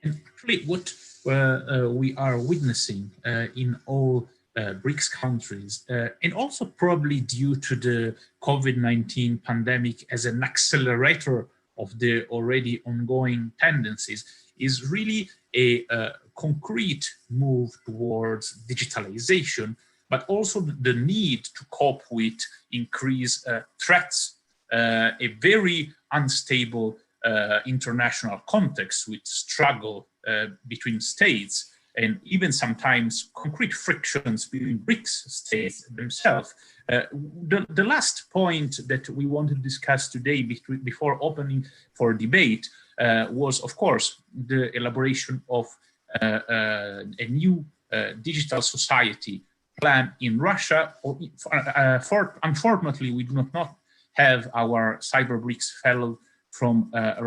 And actually, what we are witnessing in all BRICS countries, and also probably due to the COVID-19 pandemic as an accelerator of the already ongoing tendencies, is really a concrete move towards digitalization, but also the need to cope with increased threats, a very unstable international context with struggle between states, and even sometimes concrete frictions between BRICS states themselves. The last point that we want to discuss today before opening for debate was, of course, the elaboration of a new digital society plan in Russia. Unfortunately, we do not have our CyberBRICS fellow from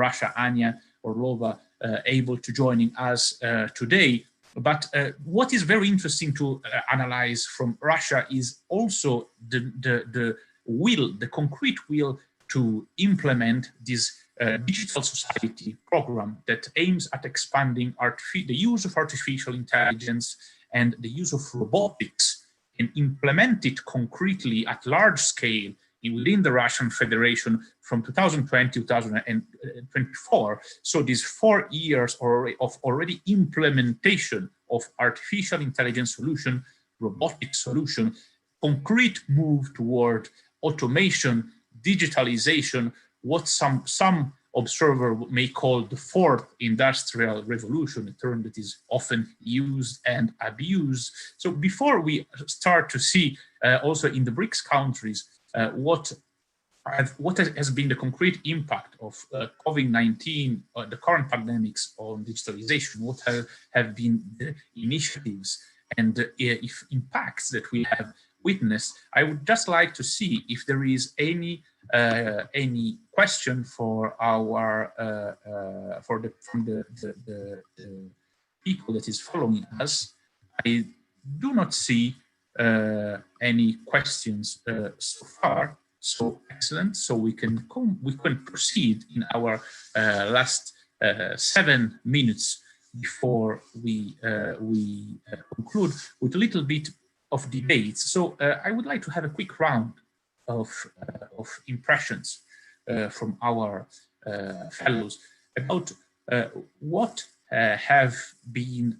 Russia, Anya Orlova, able to join us today. But what is very interesting to analyze from Russia is also the will, the concrete will to implement this digital society program that aims at expanding the use of artificial intelligence and the use of robotics, and implement it concretely at large scale within the Russian Federation from 2020 to 2024. So these 4 years of already implementation of artificial intelligence solution, robotic solution, concrete move toward automation, digitalization, what some observer may call the 4th industrial revolution, a term that is often used and abused. So before we start to see also in the BRICS countries what has been the concrete impact of COVID-19, the current pandemics on digitalization, what have been the initiatives and if impacts that we have witnessed, I would just like to see if there is any question for our from the people that is following us. I do not see any questions so far. So excellent. So we can proceed in our last 7 minutes before we conclude with a little bit of debate. So I would like to have a quick round of impressions from our fellows about what have been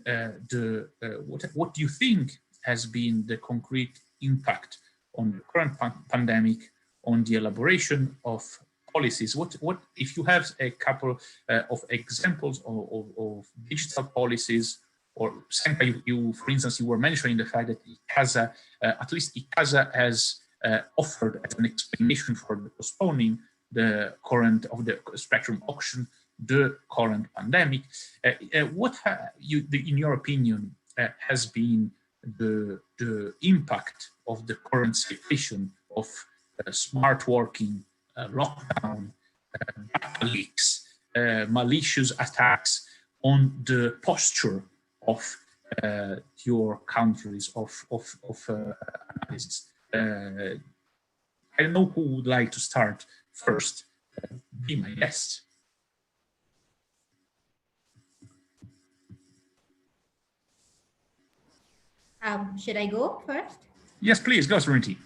what do you think has been the concrete impact on the current pandemic on the elaboration of policies? What if you have a couple of examples of digital policies, or Senka, you for instance, you were mentioning the fact that ICASA, at least ICASA has offered as an explanation for the postponing the current of the spectrum auction, the current pandemic. What in your opinion has been the impact of the current situation of smart working, lockdown, data leaks, malicious attacks on the posture of your countries of analysis? I don't know who would like to start first. Be my guest. Should I go first? Yes, please, go, Smriti.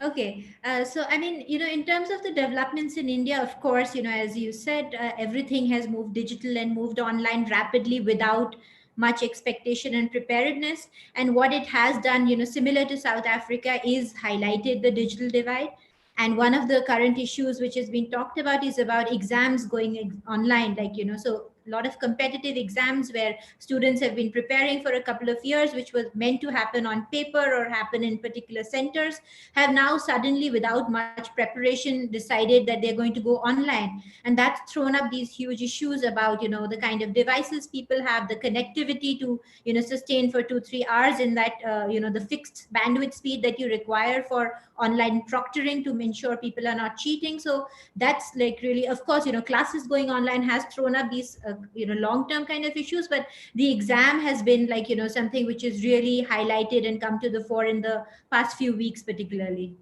Okay, so I mean, in terms of the developments in India, of course, as you said, everything has moved digital and moved online rapidly without much expectation and preparedness. And what it has done, similar to South Africa, is highlighted the digital divide. And one of the current issues which has been talked about is about exams going online, so a lot of competitive exams where students have been preparing for a couple of years, which was meant to happen on paper or happen in particular centers, have now suddenly, without much preparation, decided that they're going to go online. And that's thrown up these huge issues about, the kind of devices people have, the connectivity to, sustain for 2-3 hours in that, the fixed bandwidth speed that you require for online proctoring to ensure people are not cheating. So that's really, of course, classes going online has thrown up these long-term kind of issues, but the exam has been something which is really highlighted and come to the fore in the past few weeks particularly.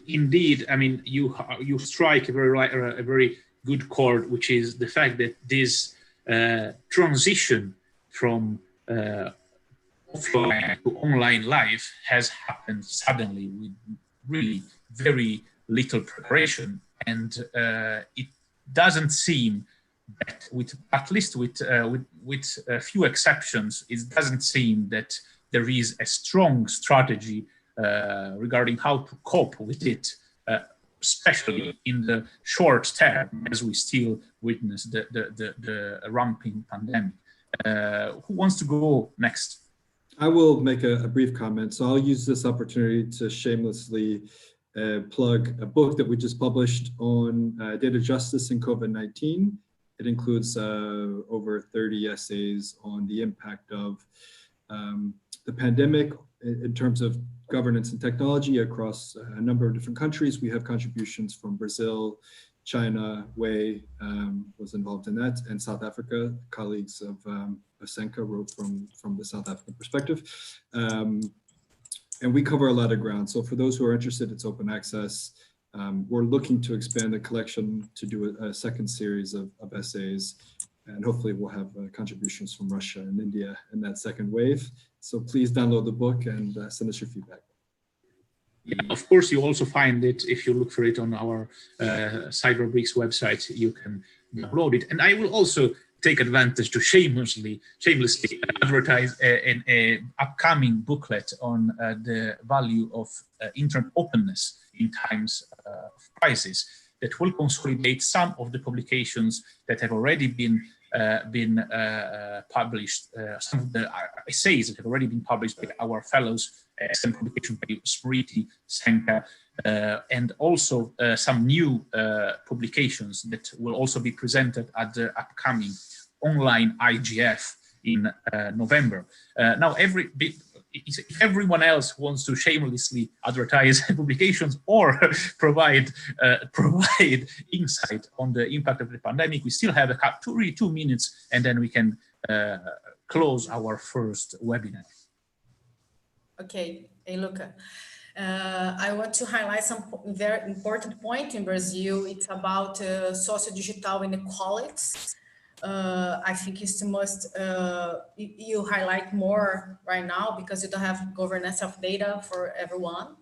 Indeed, I mean, you strike a very good chord, which is the fact that this transition from offline to online life has happened suddenly with really very little preparation, and it doesn't seem that, at least with a few exceptions, it doesn't seem that there is a strong strategy regarding how to cope with it, especially in the short term, as we still witness the ramping pandemic. Who wants to go next? I will make a brief comment. So I'll use this opportunity to shamelessly plug a book that we just published on data justice and COVID-19. It includes over 30 essays on the impact of the pandemic in terms of governance and technology across a number of different countries. We have contributions from Brazil, China, Wang was involved in that, and South Africa. Colleagues of Senka wrote from the South African perspective. And we cover a lot of ground. So for those who are interested, it's open access. We're looking to expand the collection to do a second series of essays. And hopefully we'll have contributions from Russia and India in that second wave. So please download the book and send us your feedback. Yeah, of course, you also find it, if you look for it on our CyberBRICS website, you can download it. And I will also take advantage to shamelessly advertise an upcoming booklet on the value of internet openness in times of crisis, that will consolidate some of the publications that have already been published, some of the essays that have already been published by our fellows, some publications by Smriti, Senka, and also some new publications that will also be presented at the upcoming online IGF in November. Now, if everyone else wants to shamelessly advertise publications or provide insight on the impact of the pandemic, we still have really 2 minutes, and then we can close our first webinar. Okay, hey Luca. I want to highlight some very important point in Brazil. It's about socio-digital inequalities. I think it's the most, you highlight more right now because you don't have governance of data for everyone.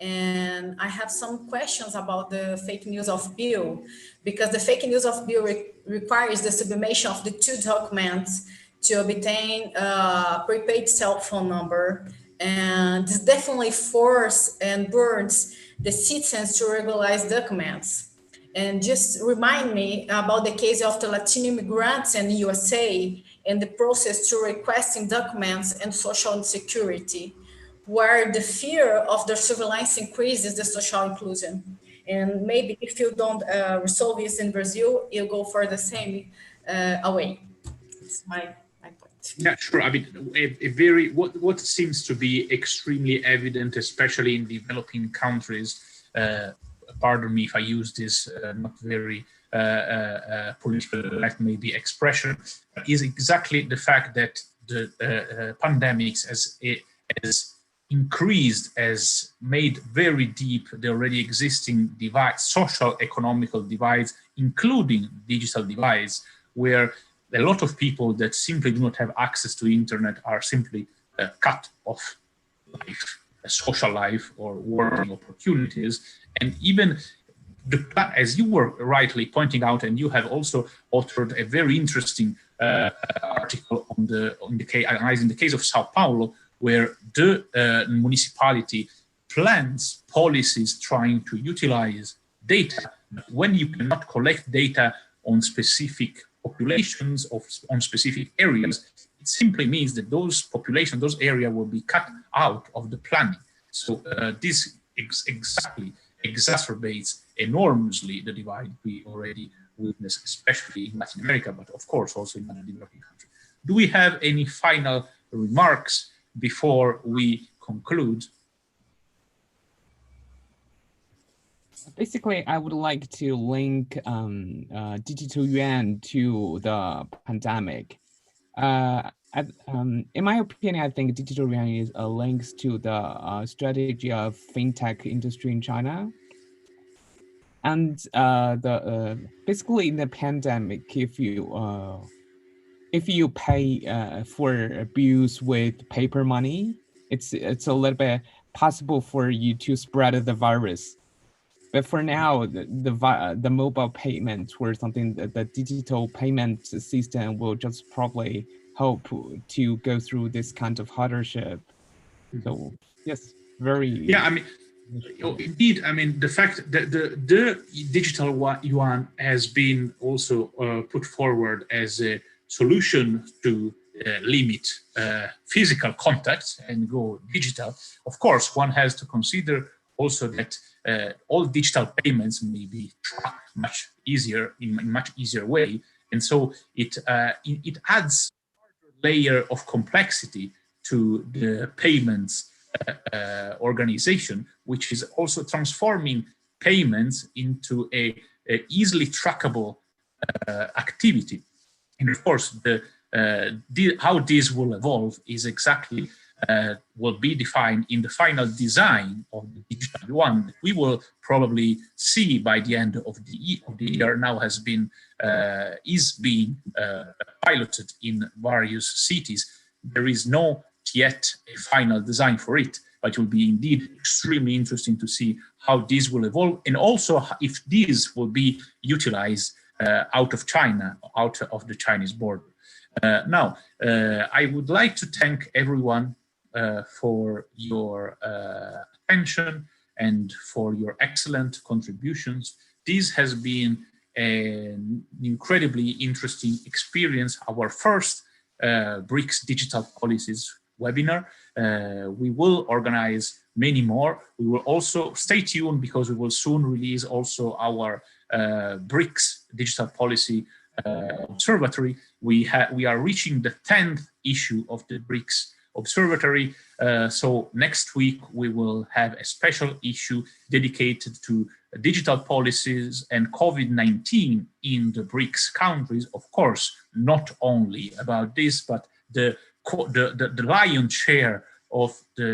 And I have some questions about the fake news of bill, because the fake news of bill requires the sublimation of the 2 documents to obtain a prepaid cell phone number. And this definitely forces and burdens the citizens to regularize documents. And just remind me about the case of the Latino immigrants in the USA and the process to requesting documents and social insecurity, where the fear of the surveillance increases the social inclusion. And maybe if you don't resolve this in Brazil, you'll go for the same away. It's my point. Yeah, sure. I mean, what seems to be extremely evident, especially in developing countries, pardon me if I use this not very political, maybe expression, is exactly the fact that the pandemics has increased, has made very deep the already existing divides, social, economical divides, including digital divides, where a lot of people that simply do not have access to the internet are simply cut off life, social life or working opportunities. And even as you were rightly pointing out, and you have also authored a very interesting article on analyzing the case of Sao Paulo, where the municipality plans policies trying to utilize data. When you cannot collect data on specific populations of on specific areas, it simply means that those populations, those areas will be cut out of the planning. So this exactly exacerbates enormously the divide we already witness, especially in Latin America, but of course also in other developing countries. Do we have any final remarks before we conclude? Basically, I would like to link digital yuan to the pandemic. In my opinion, I think digital yuan is a link to the strategy of fintech industry in China. And basically in the pandemic, if you pay for bills with paper money, it's a little bit possible for you to spread the virus. But for now, the mobile payments were something that the digital payment system will just probably help to go through this kind of hardship. So yes, very. Yeah, I mean, indeed, I mean, the fact that the digital yuan has been also put forward as a solution to limit physical contact and go digital. Of course, one has to consider also that all digital payments may be tracked much easier in a much easier way, and so it adds a layer of complexity to the payments organization, which is also transforming payments into a easily trackable activity. And of course, how this will evolve is exactly will be defined in the final design of the digital yuan. We will probably see by the end of the year. Now has been is being piloted in various cities. There is no yet a final design for it, but it will be indeed extremely interesting to see how this will evolve, and also if this will be utilized out of China, out of the Chinese border. Now, I would like to thank everyone for your attention and for your excellent contributions. This has been an incredibly interesting experience, our first BRICS Digital Policies webinar. We will organize many more. We will also stay tuned because we will soon release also our BRICS Digital Policy Observatory. We are reaching the 10th issue of the BRICS Observatory. So next week we will have a special issue dedicated to digital policies and COVID-19 in the BRICS countries. Of course, not only about this, but the lion's share of the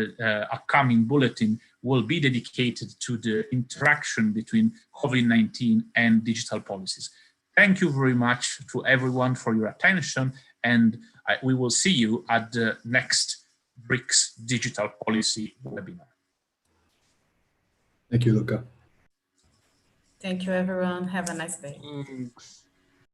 upcoming bulletin will be dedicated to the interaction between COVID-19 and digital policies. Thank you very much to everyone for your attention, and we will see you at the next BRICS Digital Policy webinar. Thank you, Luca. Thank you, everyone. Have a nice day. Thanks.